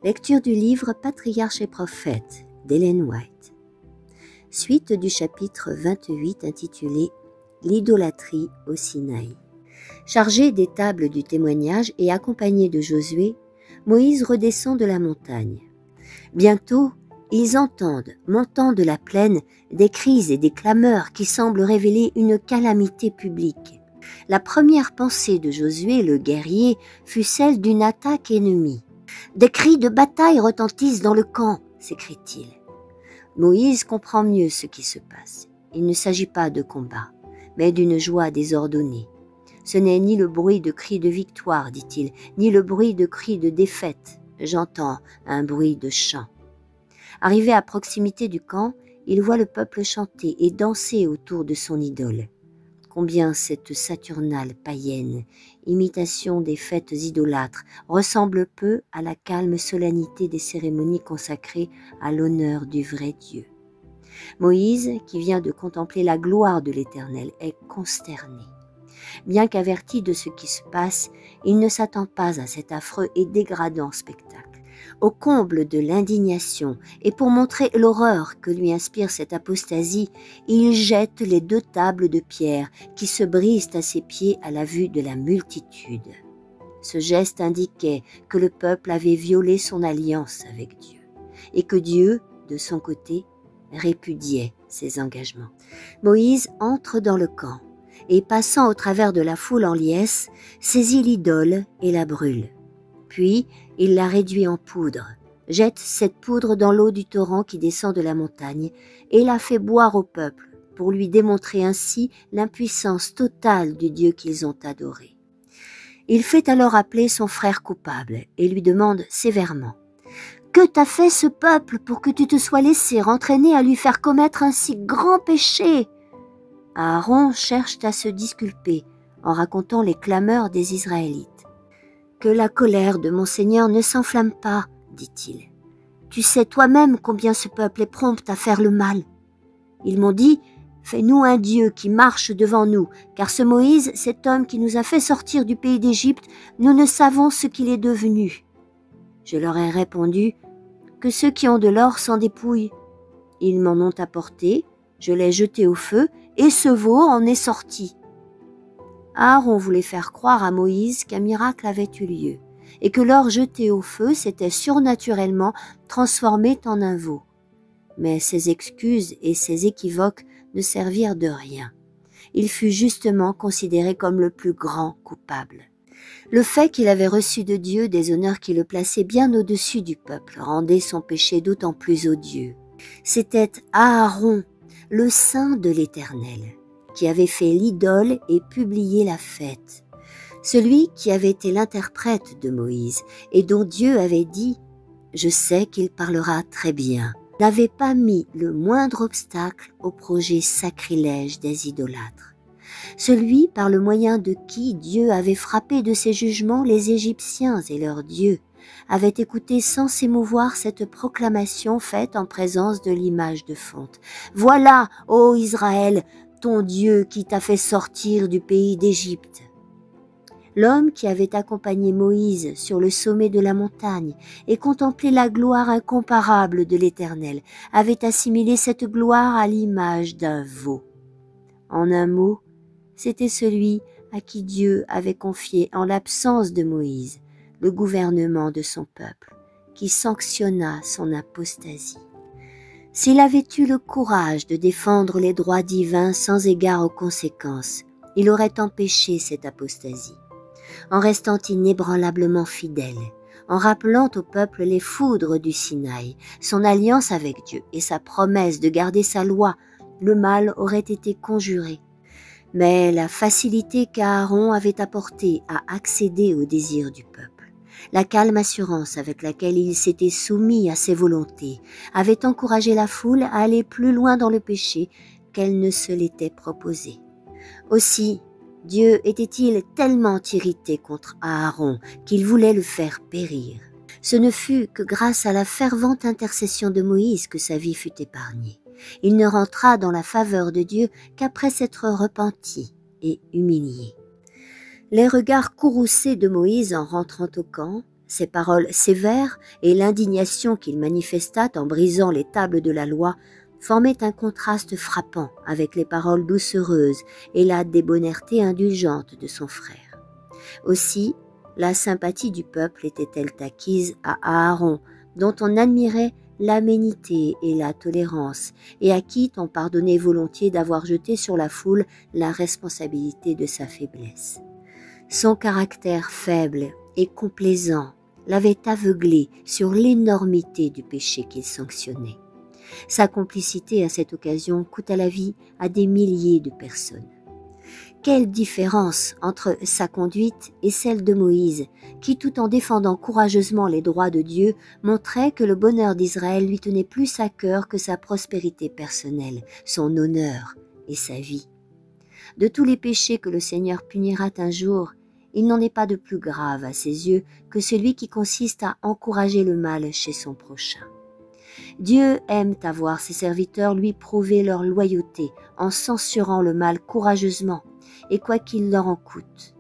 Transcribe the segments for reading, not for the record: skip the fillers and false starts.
Lecture du livre Patriarches et prophètes d'Ellen White. Suite du chapitre 28 intitulé L'idolâtrie au Sinaï. Chargé des tables du témoignage et accompagné de Josué, Moïse redescend de la montagne. Bientôt, ils entendent, montant de la plaine, des cris et des clameurs qui semblent révéler une calamité publique. La première pensée de Josué, le guerrier, fut celle d'une attaque ennemie. « Des cris de bataille retentissent dans le camp !» s'écrie-t-il. Moïse comprend mieux ce qui se passe. Il ne s'agit pas de combat, mais d'une joie désordonnée. Ce n'est ni le bruit de cris de victoire, dit-il, ni le bruit de cris de défaite. J'entends un bruit de chant. Arrivé à proximité du camp, il voit le peuple chanter et danser autour de son idole. Combien cette saturnale païenne, imitation des fêtes idolâtres, ressemble peu à la calme solennité des cérémonies consacrées à l'honneur du vrai Dieu. Moïse, qui vient de contempler la gloire de l'Éternel, est consterné. Bien qu'averti de ce qui se passe, il ne s'attend pas à cet affreux et dégradant spectacle. Au comble de l'indignation, et pour montrer l'horreur que lui inspire cette apostasie, il jette les 2 tables de pierre qui se brisent à ses pieds à la vue de la multitude. Ce geste indiquait que le peuple avait violé son alliance avec Dieu, et que Dieu, de son côté, répudiait ses engagements. Moïse entre dans le camp, et passant au travers de la foule en liesse, saisit l'idole et la brûle. Puis, il la réduit en poudre, jette cette poudre dans l'eau du torrent qui descend de la montagne et la fait boire au peuple pour lui démontrer ainsi l'impuissance totale du Dieu qu'ils ont adoré. Il fait alors appeler son frère coupable et lui demande sévèrement « Que t'a fait ce peuple pour que tu te sois laissé entraîner à lui faire commettre un si grand péché ?» Aaron cherche à se disculper en racontant les clameurs des Israélites. « Que la colère de mon Seigneur ne s'enflamme pas, dit-il. Tu sais toi-même combien ce peuple est prompt à faire le mal. Ils m'ont dit, fais-nous un Dieu qui marche devant nous, car ce Moïse, cet homme qui nous a fait sortir du pays d'Égypte, nous ne savons ce qu'il est devenu. Je leur ai répondu, que ceux qui ont de l'or s'en dépouillent. Ils m'en ont apporté, je l'ai jeté au feu, et ce veau en est sorti. » Aaron voulait faire croire à Moïse qu'un miracle avait eu lieu et que l'or jeté au feu s'était surnaturellement transformé en un veau. Mais ces excuses et ces équivoques ne servirent de rien. Il fut justement considéré comme le plus grand coupable. Le fait qu'il avait reçu de Dieu des honneurs qui le plaçaient bien au-dessus du peuple rendait son péché d'autant plus odieux. C'était Aaron, le saint de l'Éternel, qui avait fait l'idole et publié la fête. Celui qui avait été l'interprète de Moïse et dont Dieu avait dit « Je sais qu'il parlera très bien », n'avait pas mis le moindre obstacle au projet sacrilège des idolâtres. Celui par le moyen de qui Dieu avait frappé de ses jugements les Égyptiens et leurs dieux, avait écouté sans s'émouvoir cette proclamation faite en présence de l'image de fonte. « Voilà, ô Israël, ton Dieu qui t'a fait sortir du pays d'Égypte. » L'homme qui avait accompagné Moïse sur le sommet de la montagne et contemplé la gloire incomparable de l'Éternel avait assimilé cette gloire à l'image d'un veau. En un mot, c'était celui à qui Dieu avait confié en l'absence de Moïse le gouvernement de son peuple, qui sanctionna son apostasie. S'il avait eu le courage de défendre les droits divins sans égard aux conséquences, il aurait empêché cette apostasie. En restant inébranlablement fidèle, en rappelant au peuple les foudres du Sinaï, son alliance avec Dieu et sa promesse de garder sa loi, le mal aurait été conjuré. Mais la facilité qu'Aaron avait apportée à accéder aux désirs du peuple, la calme assurance avec laquelle il s'était soumis à ses volontés, avait encouragé la foule à aller plus loin dans le péché qu'elle ne se l'était proposé. Aussi, Dieu était-il tellement irrité contre Aaron qu'il voulait le faire périr. Ce ne fut que grâce à la fervente intercession de Moïse que sa vie fut épargnée. Il ne rentra dans la faveur de Dieu qu'après s'être repenti et humilié. Les regards courroucés de Moïse en rentrant au camp, Ces paroles sévères et l'indignation qu'il manifesta en brisant les tables de la loi formaient un contraste frappant avec les paroles doucereuses et la débonnaire indulgente de son frère. Aussi, la sympathie du peuple était-elle acquise à Aaron, dont on admirait l'aménité et la tolérance, et à qui on pardonnait volontiers d'avoir jeté sur la foule la responsabilité de sa faiblesse. Son caractère faible et complaisant l'avait aveuglé sur l'énormité du péché qu'il sanctionnait. Sa complicité à cette occasion coûta la vie à des milliers de personnes. Quelle différence entre sa conduite et celle de Moïse, qui, tout en défendant courageusement les droits de Dieu, montrait que le bonheur d'Israël lui tenait plus à cœur que sa prospérité personnelle, son honneur et sa vie. De tous les péchés que le Seigneur punira un jour, il n'en est pas de plus grave à ses yeux que celui qui consiste à encourager le mal chez son prochain. Dieu aime à voir ses serviteurs lui prouver leur loyauté en censurant le mal courageusement et quoi qu'il leur en coûte.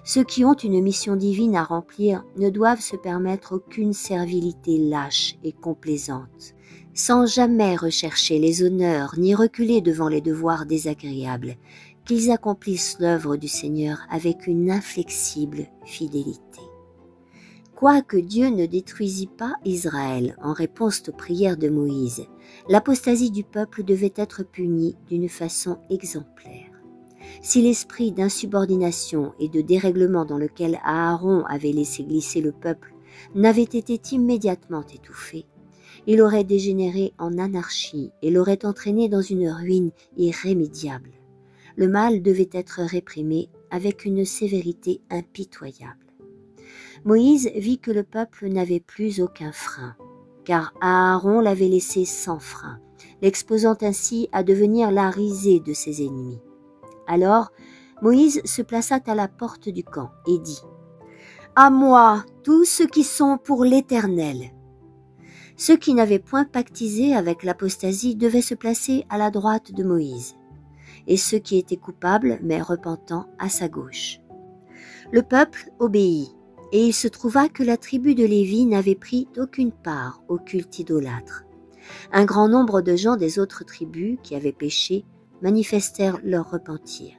Ceux qui ont une mission divine à remplir ne doivent se permettre aucune servilité lâche et complaisante, sans jamais rechercher les honneurs ni reculer devant les devoirs désagréables, qu'ils accomplissent l'œuvre du Seigneur avec une inflexible fidélité. Quoique Dieu ne détruisit pas Israël en réponse aux prières de Moïse, l'apostasie du peuple devait être punie d'une façon exemplaire. Si l'esprit d'insubordination et de dérèglement dans lequel Aaron avait laissé glisser le peuple n'avait été immédiatement étouffé, il aurait dégénéré en anarchie et l'aurait entraîné dans une ruine irrémédiable. Le mal devait être réprimé avec une sévérité impitoyable. Moïse vit que le peuple n'avait plus aucun frein, car Aaron l'avait laissé sans frein, l'exposant ainsi à devenir la risée de ses ennemis. Alors, Moïse se plaça à la porte du camp et dit « À moi, tous ceux qui sont pour l'Éternel !» Ceux qui n'avaient point pactisé avec l'apostasie devaient se placer à la droite de Moïse, et ceux qui étaient coupables mais repentants à sa gauche. Le peuple obéit, et il se trouva que la tribu de Lévi n'avait pris d'aucune part au culte idolâtre. Un grand nombre de gens des autres tribus qui avaient péché manifestèrent leur repentir.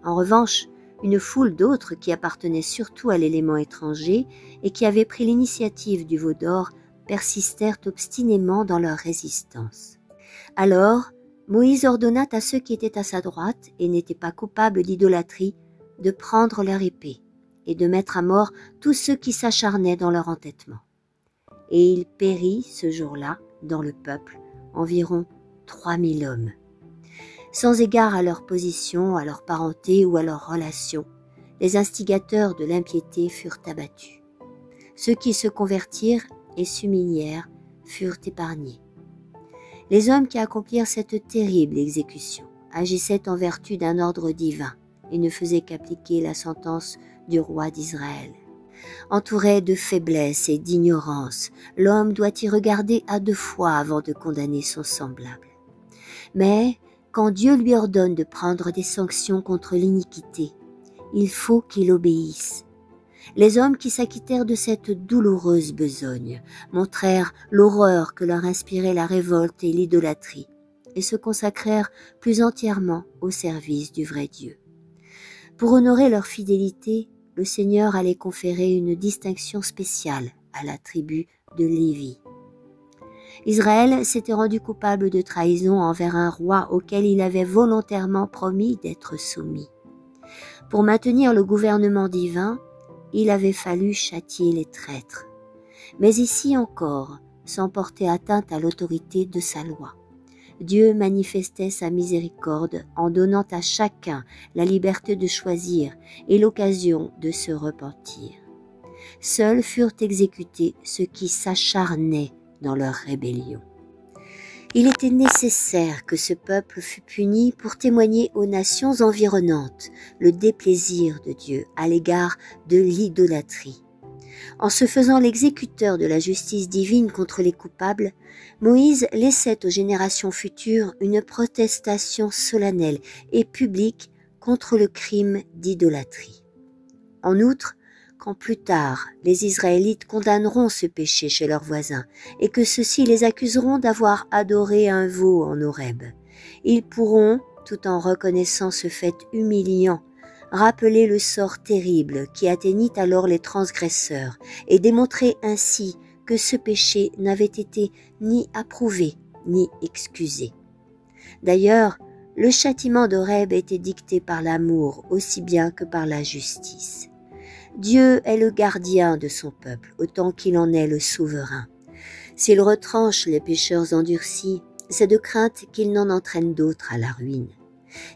En revanche, une foule d'autres qui appartenaient surtout à l'élément étranger et qui avaient pris l'initiative du veau d'or persistèrent obstinément dans leur résistance. Alors, Moïse ordonna à ceux qui étaient à sa droite et n'étaient pas coupables d'idolâtrie de prendre leur épée et de mettre à mort tous ceux qui s'acharnaient dans leur entêtement. Et il périt ce jour-là, dans le peuple, environ 3000 hommes. Sans égard à leur position, à leur parenté ou à leurs relations, les instigateurs de l'impiété furent abattus. Ceux qui se convertirent et s'humilièrent furent épargnés. Les hommes qui accomplirent cette terrible exécution agissaient en vertu d'un ordre divin et ne faisaient qu'appliquer la sentence du roi d'Israël. Entouré de faiblesse et d'ignorance, l'homme doit y regarder à 2 fois avant de condamner son semblable. Mais quand Dieu lui ordonne de prendre des sanctions contre l'iniquité, il faut qu'il obéisse. Les hommes qui s'acquittèrent de cette douloureuse besogne montrèrent l'horreur que leur inspirait la révolte et l'idolâtrie et se consacrèrent plus entièrement au service du vrai Dieu. Pour honorer leur fidélité, le Seigneur allait conférer une distinction spéciale à la tribu de Lévi. Israël s'était rendu coupable de trahison envers un roi auquel il avait volontairement promis d'être soumis. Pour maintenir le gouvernement divin, il avait fallu châtier les traîtres. Mais ici encore, sans porter atteinte à l'autorité de sa loi, Dieu manifestait sa miséricorde en donnant à chacun la liberté de choisir et l'occasion de se repentir. Seuls furent exécutés ceux qui s'acharnaient dans leur rébellion. Il était nécessaire que ce peuple fût puni pour témoigner aux nations environnantes le déplaisir de Dieu à l'égard de l'idolâtrie. En se faisant l'exécuteur de la justice divine contre les coupables, Moïse laissait aux générations futures une protestation solennelle et publique contre le crime d'idolâtrie. En outre, quand plus tard les Israélites condamneront ce péché chez leurs voisins et que ceux-ci les accuseront d'avoir adoré un veau en Horeb, ils pourront, tout en reconnaissant ce fait humiliant, rappeler le sort terrible qui atteignit alors les transgresseurs et démontrer ainsi que ce péché n'avait été ni approuvé ni excusé. D'ailleurs, le châtiment d'Horeb était dicté par l'amour aussi bien que par la justice. Dieu est le gardien de son peuple autant qu'il en est le souverain. S'il retranche les pécheurs endurcis, c'est de crainte qu'il n'en entraîne d'autres à la ruine.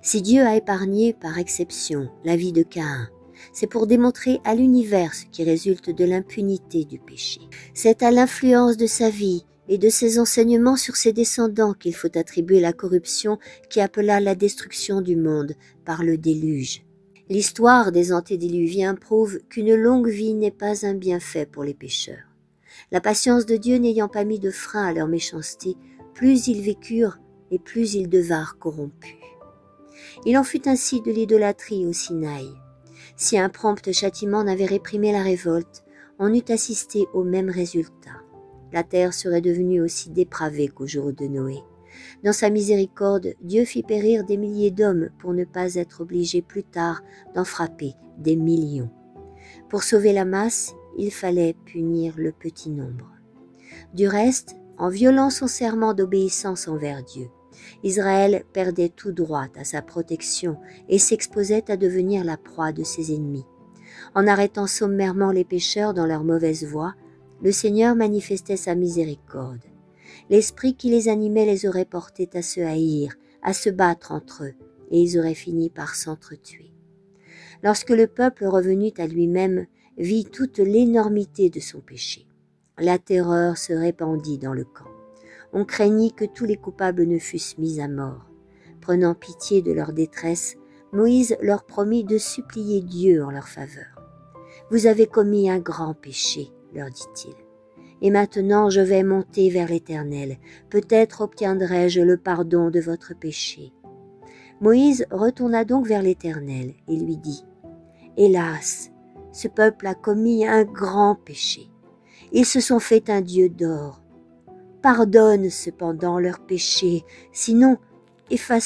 Si Dieu a épargné par exception la vie de Caïn, c'est pour démontrer à l'univers ce qui résulte de l'impunité du péché. C'est à l'influence de sa vie et de ses enseignements sur ses descendants qu'il faut attribuer la corruption qui appela la destruction du monde par le déluge. L'histoire des antédiluviens prouve qu'une longue vie n'est pas un bienfait pour les pécheurs. La patience de Dieu n'ayant pas mis de frein à leur méchanceté, plus ils vécurent et plus ils devinrent corrompus. Il en fut ainsi de l'idolâtrie au Sinaï. Si un prompt châtiment n'avait réprimé la révolte, on eût assisté au même résultat. La terre serait devenue aussi dépravée qu'au jour de Noé. Dans sa miséricorde, Dieu fit périr des milliers d'hommes pour ne pas être obligé plus tard d'en frapper des millions. Pour sauver la masse, il fallait punir le petit nombre. Du reste, en violant son serment d'obéissance envers Dieu, Israël perdait tout droit à sa protection et s'exposait à devenir la proie de ses ennemis. En arrêtant sommairement les pécheurs dans leur mauvaise voie, le Seigneur manifestait sa miséricorde. L'esprit qui les animait les aurait portés à se haïr, à se battre entre eux, et ils auraient fini par s'entretuer. Lorsque le peuple revenu à lui-même vit toute l'énormité de son péché, la terreur se répandit dans le camp. On craignit que tous les coupables ne fussent mis à mort. Prenant pitié de leur détresse, Moïse leur promit de supplier Dieu en leur faveur. « Vous avez commis un grand péché, leur dit-il. Et maintenant je vais monter vers l'Éternel. Peut-être obtiendrai-je le pardon de votre péché. » Moïse retourna donc vers l'Éternel et lui dit « Hélas, ce peuple a commis un grand péché. Ils se sont fait un Dieu d'or. Pardonne cependant leurs péchés, sinon efface